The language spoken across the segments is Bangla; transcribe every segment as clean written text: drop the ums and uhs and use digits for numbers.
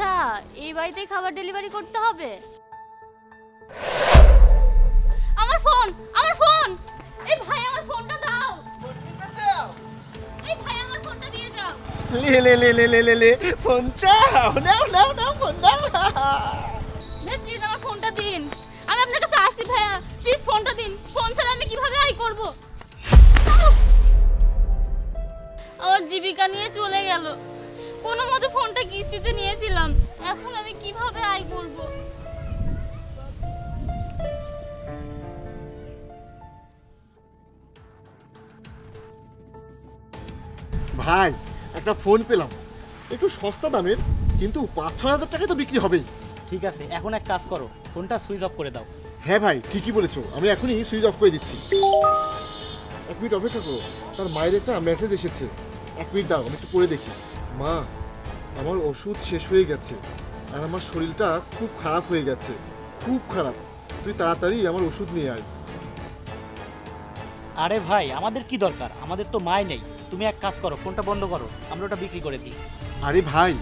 আচ্ছা, এই বাড়িতেই খাবার ডেলিভারি করতে হবে? আমার ফোন, আমার ফোন! এই ভাই আমার ফোনটা দাও। এই ভাই আমার ফোনটা দিয়ে যাও। লে ফোন চাও, নাও নাও নাও ফোন দাও। ভাই প্লিজ আমার ফোনটা দিন, আমি আপনার কাছে আসছি ভাইয়া, প্লিজ ফোনটা দিন। ফোন ছাড়া আমি কিভাবে আয় করব? আমার জীবিকা নিয়ে চলে গেল, কোনো মতে ফোনটা কিস্তিতে নিয়েছিলাম, এখন আমি কিভাবে আয় করব? ভাই একটা ফোন পেলাম, একটু সস্তা দামের, কিন্তু 5-6 হাজার টাকায় তো বিক্রি হবেই। ঠিক আছে, এখন এক কাজ করো, ফোনটা সুইচ অফ করে দাও। হ্যাঁ ভাই ঠিকই বলেছো, আমি এখনই সুইচ অফ করে দিচ্ছি। 1 মিনিট অপেক্ষা করো, তার মায়ের একটা মেসেজ এসেছে। 1 মিনিট দাও, আমি একটু পড়ে দেখি। মা, আমার ওষুধ শেষ হয়ে গেছে আর আমার শরীরটা খুব খারাপ হয়ে গেছে, খুব খারাপ। তুই তাড়াতাড়ি আমার ওষুধ নিয়ে আয়। আরে ভাই, আমাদের কি দরকার, আমাদের তো মাই নেই। তুমি এক কাজ করো, ফোনটা বন্ধ করো, আমরা ওটা বিক্রি করে দিই। আরে ভাই,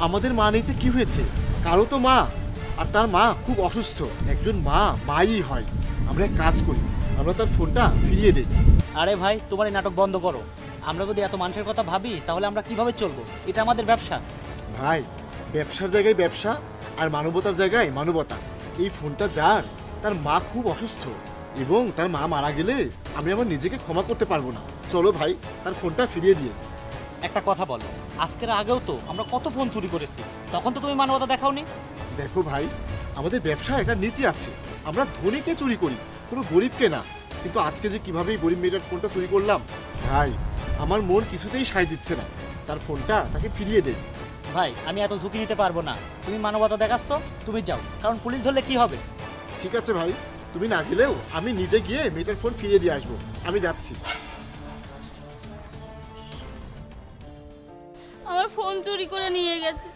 আমাদের মা নেই তো কি হয়েছে, কারো তো মা, আর তার মা খুব অসুস্থ। একজন মা মাই হয়। আমরা এক কাজ করি, আমরা তার ফোনটা ফিরিয়ে দিই। আরে ভাই, তোমার এই নাটক বন্ধ করো। আমরা যদি এত মানুষের কথা ভাবি তাহলে আমরা কিভাবে চলবো? এটা আমাদের ব্যবসা। ভাই, ব্যবসার জায়গায় ব্যবসা আর মানবতার জায়গায় মানবতা। এই ফোনটা যার, তার মা খুব অসুস্থ এবং তার মা মারা গেলে আমি আমার নিজেকে ক্ষমা করতে পারবো না। চলো ভাই, তার ফোনটা ফিরিয়ে দিয়ে। একটা কথা বলো, আজকের আগেও তো আমরা কত ফোন চুরি করেছি, তখন তো তুমি মানবতা দেখাওনি। দেখো ভাই, আমাদের ব্যবসায় একটা নীতি আছে, আমরা ধনীকে চুরি করি, কোনো গরিবকে না। কিন্তু আজকে যে কিভাবে এই গরিব মেয়েটার ফোনটা চুরি করলাম, ভাই আমার মন কিছুতেই সায় দিচ্ছে না। তার ফোনটা তাকে ফিরিয়ে দেয়। ভাই, আমি এত ঝুঁকি নিতে পারবো না। তুমি মানবতা দেখাচ্ছ, তুমি যাও, কারণ পুলিশ ধরলে কি হবে? ঠিক আছে ভাই, তুমি না গেলেও আমি নিজে গিয়ে মেয়েটার ফোন ফিরিয়ে দিয়ে আসবো। আমি যাচ্ছি। আমার ফোন চুরি করে নিয়ে গেছে,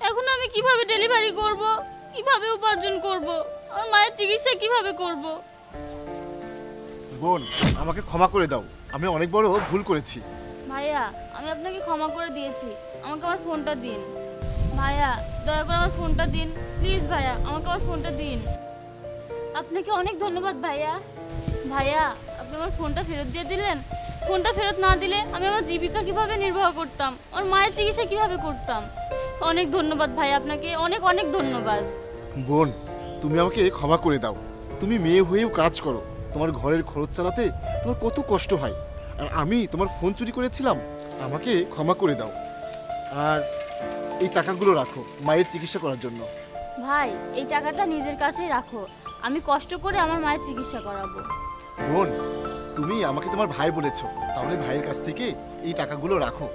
এখন আমি কিভাবে ডেলিভারি করব, কিভাবে উপার্জন করব, আমার মায়ের চিকিৎসা কিভাবে করব? বোন, আমাকে ক্ষমা করে দাও, আমি অনেক বড় ভুল করেছি। ভাইয়া, আমি আপনাকে ক্ষমা করে দিয়েছি, আমাকে আমার ফোনটা দিন। ভাইয়া দয়া করে আমার ফোনটা দিন, প্লিজ ভাইয়া আমাকে আমার ফোনটা দিন। আপনাকে অনেক ধন্যবাদ ভাইয়া। ভাইয়া, আপনি আমার ফোনটা ফেরত দিয়ে দিলেন। ফোনটা ফেরত না দিলে আমি আমার জীবিকা কিভাবে নির্বাহ করতাম, আমার মায়ের চিকিৎসা কিভাবে করতাম? অনেক ধন্যবাদ ভাই, আপনাকে অনেক অনেক ধন্যবাদ। বোন, তুমি আমাকে ক্ষমা করে দাও। তুমি মেয়ে হয়েও কাজ করো, তোমার ঘরের খরচ চালাতে তোমার কত কষ্ট হয়, আর আমি তোমার ফোন চুরি করেছিলাম, আমাকে ক্ষমা করে দাও। আর এই টাকাগুলো রাখো মায়ের চিকিৎসা করার জন্য। ভাই, এই টাকাটা নিজের কাছেই রাখো, আমি কষ্ট করে আমার মায়ের চিকিৎসা করাবো। বোন, তুমি আমাকে তোমার ভাই বলেছো, তাহলে ভাইয়ের কাছ থেকে এই টাকাগুলো রাখো।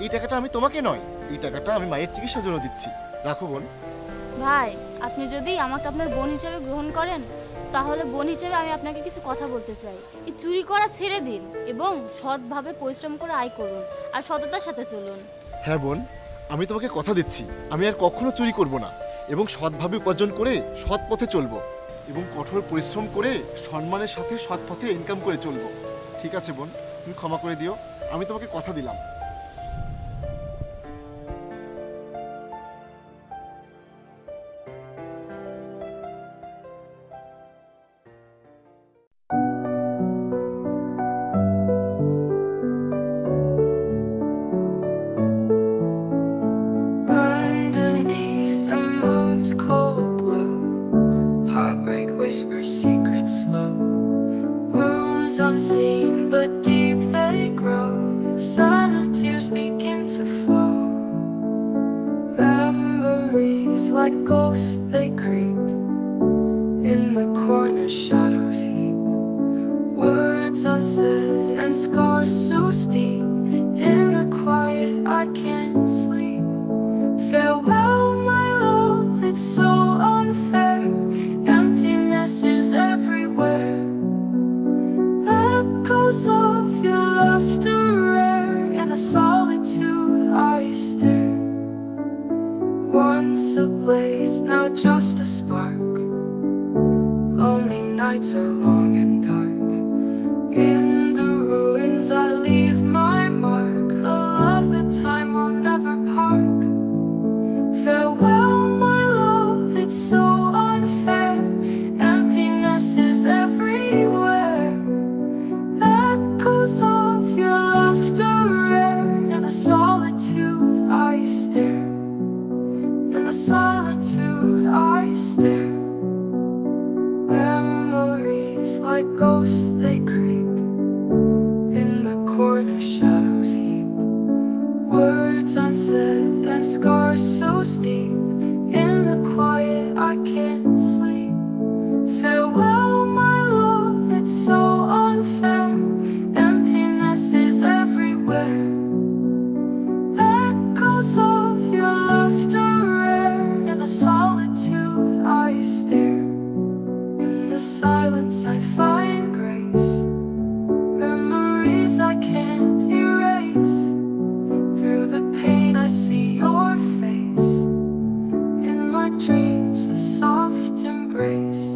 এই টাকাটা আমি তোমাকে নয়, এই টাকাটা আমি মায়ের চিকিৎসার জন্য দিচ্ছি। রাখো বোন। ভাই, আপনি যদি আমাকে আপনার বোন হিসেবে গ্রহণ করেন, তাহলে বোন হিসেবে আমি আপনাকে কিছু কথা বলতে চাই। এই চুরি করা ছেড়ে দিন এবং সৎভাবে পরিশ্রম করে আয় করুন আর সততার সাথে চলুন। হ্যাঁ বোন, আমি তোমাকে কথা দিচ্ছি, আমি আর কখনো চুরি করব না এবং সৎভাবে উপার্জন করে সৎ পথে চলবো এবং কঠোর পরিশ্রম করে সম্মানের সাথে সৎ পথে ইনকাম করে চলবো। ঠিক আছে বোন, তুমি ক্ষমা করে দিও, আমি তোমাকে কথা দিলাম। Underneath the moon's cold blue, heartbreak whispers secrets slow. Wounds unseen but deep they grow. Silent tears begin to flow. Memories like ghosts they creep. In the corner shadows heap. Words unsaid and scars so steep. In the quiet I can't sleep. Farewell, my love, it's so unfair. Emptiness is everywhere. Echoes of your laughter rare. In the solitude I stare. Once a blaze, now just a spark. Lonely nights are long and dark. In the ruins I leave my mark. A love that time will never park. Farewell. goes deep. In the quiet, I can't sleep. Farewell, my love, it's so unfair. Emptiness is everywhere. Echoes of your laughter rare. In the solitude, I stare. In the silence, I find grace. Memories I can't erase. Through the pain, I see your face. In my dreams, a soft embrace.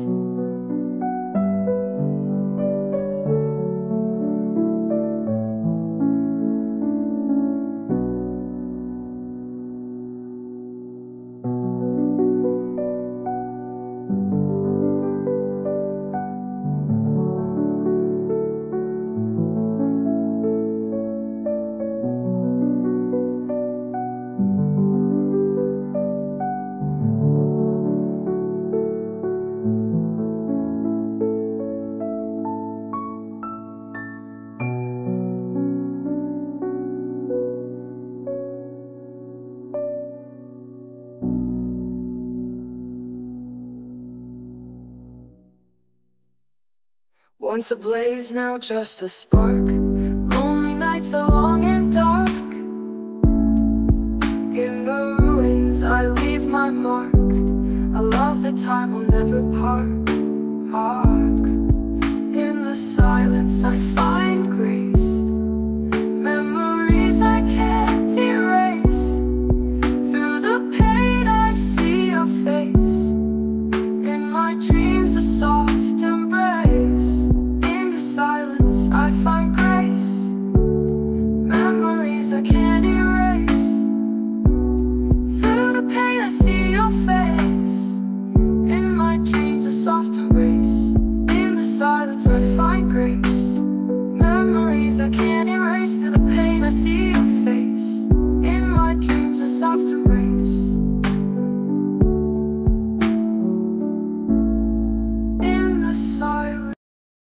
Once a blaze, now just a spark. Lonely nights are long and dark. In the ruins, I leave my mark. I love the time will never part.